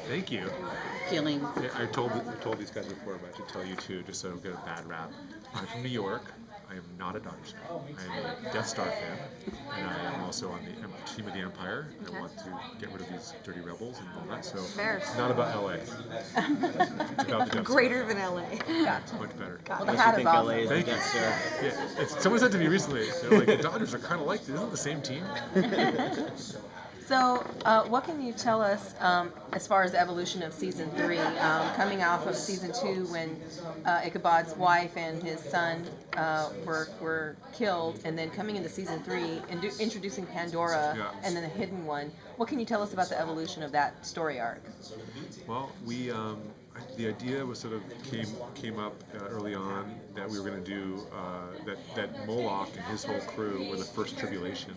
Thank you. Feeling. Yeah, I told these guys before, but I should tell you too, just so I don't get a bad rap. I'm from New York. I am not a Dodgers fan. I am a Death Star fan, and I am also on the team of the Empire. Okay. I want to get rid of these dirty rebels and all that. So Fair. it's not about LA. It's about the Death Greater Star. than LA. Gotcha. Much better. Well, the Unless you hat is think awesome. LA is the Thank you. Death Star. Yeah, someone said to me recently, they're like, the Dodgers are kind of like, isn't it the same team? So, what can you tell us as far as the evolution of season 3, coming off of season 2 when Ichabod's wife and his son were killed, and then coming into season 3 and introducing Pandora Yeah. and then the hidden one? What can you tell us about the evolution of that story arc? Well, the idea was sort of came up early on that we were going to do that Moloch and his whole crew were the first tribulation,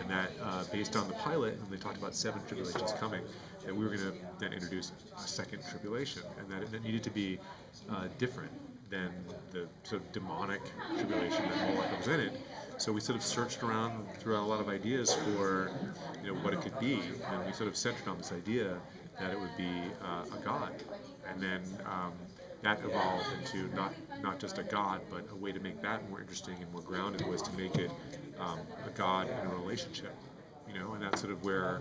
and that based on the pilot, and they talked about 7 tribulations coming, that we were going to then introduce a second tribulation, and that it needed to be different than the sort of demonic tribulation that Moloch represented. So we sort of searched around, threw out a lot of ideas for what it could be, and we sort of centered on this idea that it would be a god, and then that evolved into not just a god, but a way to make that more interesting and more grounded was to make it a god in a relationship, and that's sort of where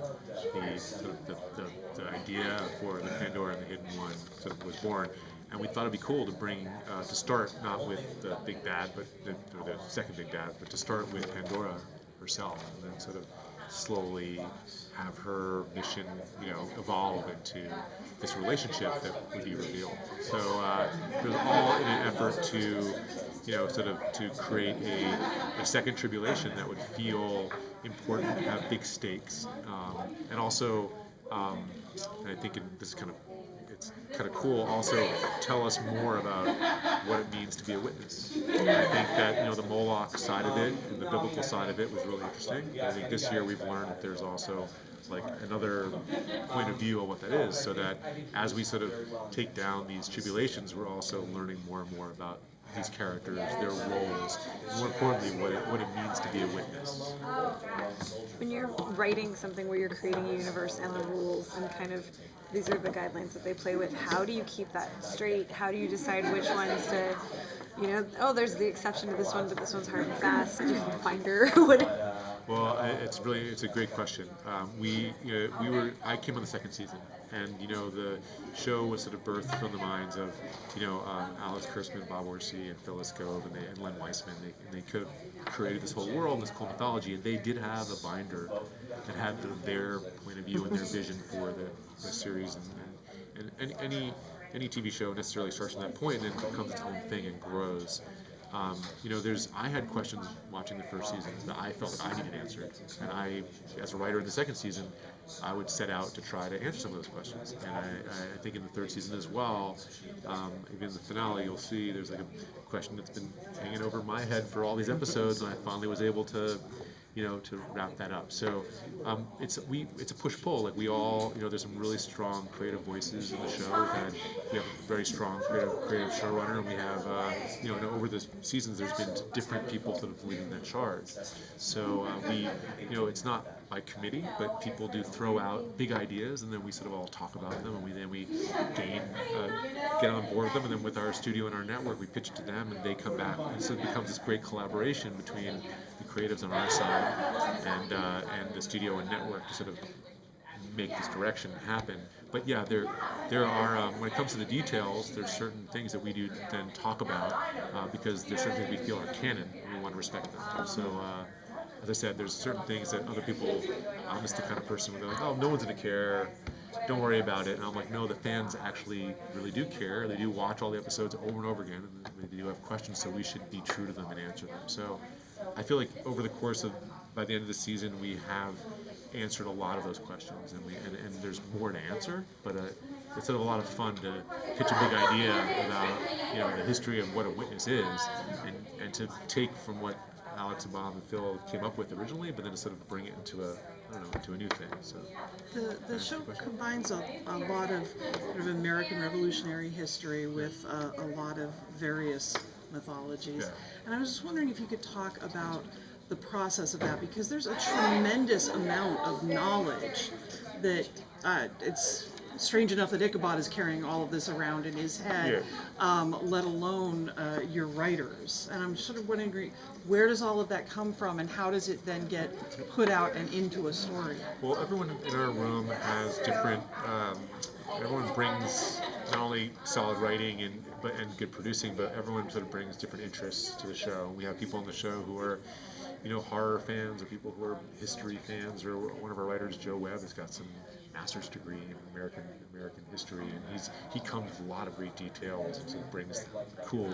the idea for the Pandora and the Hidden One sort of was born. And we thought it'd be cool to bring to start not with the big bad, but the second big bad, but to start with Pandora herself, and then sort of slowly have her mission, evolve into this relationship that would be revealed. So it was all in an effort to, sort of to create a second tribulation that would feel important, have big stakes, and also, and I think this is it's kind of cool. Also, tell us more about what it means to be a witness. And I think that the Moloch side of it and the biblical side of it was really interesting. I think this year we've learned that there's also like another point of view of what that is, so that as we sort of take down these tribulations, we're also learning more and more about these characters, their roles, and more importantly, what it means to be a witness. When you're writing something where you're creating a universe and the rules and kind of these are the guidelines that they play with, how do you keep that straight? How do you decide which ones to, there's the exception to this one, but this one's hard and fast. Do you have a finder? Well, it's a great question. I came on the second season, and the show was sort of birthed from the minds of Alex Kurtzman, Bob Orsi, and Phyllis Gove, and Len Weissman. They could have created this whole world, this cool mythology, and they did have a binder that had their point of view and their vision for the series, and any TV show necessarily starts from that point and then becomes its own thing and grows. I had questions watching the first season that I felt that I needed answered, and I, as a writer in the second season, I would set out to try to answer some of those questions. And I think in the third season as well, even in the finale, you'll see there's like a question that's been hanging over my head for all these episodes, and I finally was able to to wrap that up. So it's a push-pull. Like we all, there's some really strong creative voices in the show. We have a very strong creative showrunner, and we have, and over the seasons, there's been different people sort of leading that charge. So it's not by committee, but people do throw out big ideas, and then we sort of all talk about them, and we get on board with them, and then with our studio and our network, we pitch it to them, and they come back, and so it becomes this great collaboration between the creatives on our side and the studio and network to sort of make this direction happen. But yeah, there are when it comes to the details, there's certain things that we do then talk about because there's certain things we feel are canon, and we want to respect them. So as I said, there's certain things that other people, I'm just the kind of person who go like, oh, no one's gonna care, don't worry about it. And I'm like, no, the fans actually really do care. They do watch all the episodes over and over again, and they do have questions, so we should be true to them and answer them. So I feel like over the course of, by the end of the season, we have answered a lot of those questions, and there's more to answer, but it's sort of a lot of fun to pitch a big idea about the history of what a witness is, and to take from what Alex and Bob and Phil came up with originally, but then to sort of bring it into a new thing. So the show combines a lot of sort of American Revolutionary history with a lot of various mythologies. Yeah. And I was just wondering if you could talk about the process of that, because there's a tremendous amount of knowledge that it's strange enough that Ichabod is carrying all of this around in his head, let alone your writers. And I'm sort of wondering, where does all of that come from, and how does it then get put out and into a story? Well, everyone in our room has different. Everyone brings not only solid writing and good producing, but everyone sort of brings different interests to the show. We have people on the show who are, horror fans, or people who are history fans, or one of our writers, Joe Webb, has got some master's degree in American history, and he comes with a lot of great details and sort of brings cool,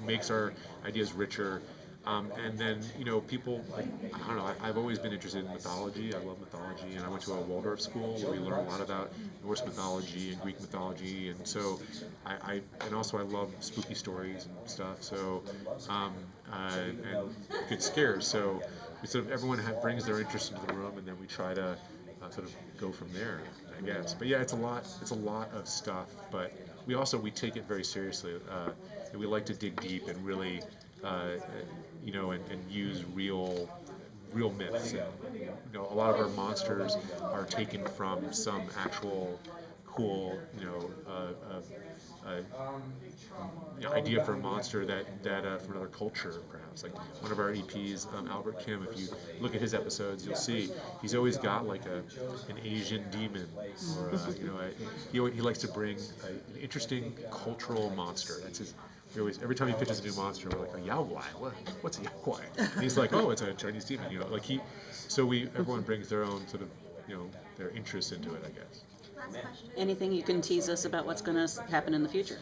makes our ideas richer. And then, people, like, I don't know, I've always been interested in mythology. I love mythology, and I went to a Waldorf school where we learn a lot about Norse mythology and Greek mythology, and so and also I love spooky stories and stuff, so, and good scares, so we sort of, everyone brings their interest into the room, and then we try to sort of go from there, I guess. But yeah, it's a lot of stuff, but we take it very seriously, and we like to dig deep and really, and use real myths. And, a lot of our monsters are taken from some actual cool, idea for a monster that from another culture, perhaps. Like one of our EPs, Albert Kim. If you look at his episodes, you'll see he's always got like an Asian demon, or he likes to bring an interesting cultural monster. That's his. Every time he pitches a new monster, we're like, a Yao Guai? What's a Yao Guai? And he's like, oh, it's a Chinese demon. Everyone brings their own sort of, their interest into it, I guess. Anything you can tease us about what's going to happen in the future?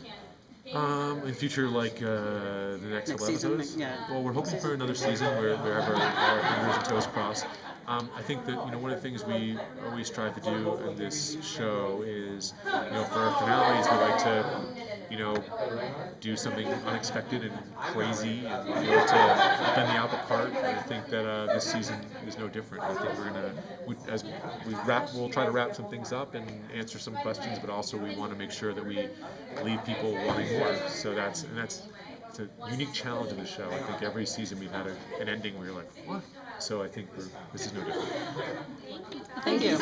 In future, like the next 11 season, episodes? yeah. Well, we're hoping for another season where we have our fingers and toes crossed. I think that one of the things we always strive to do in this show is, for our finales, we like to do something unexpected and crazy, and to bend the apple cart. And I think that this season is no different. I think we'll try to wrap some things up and answer some questions, but also we want to make sure that we leave people wanting more. So that's it's a unique challenge of the show. I think every season we've had an ending where you're like, what? So I think this is no different. Thank you.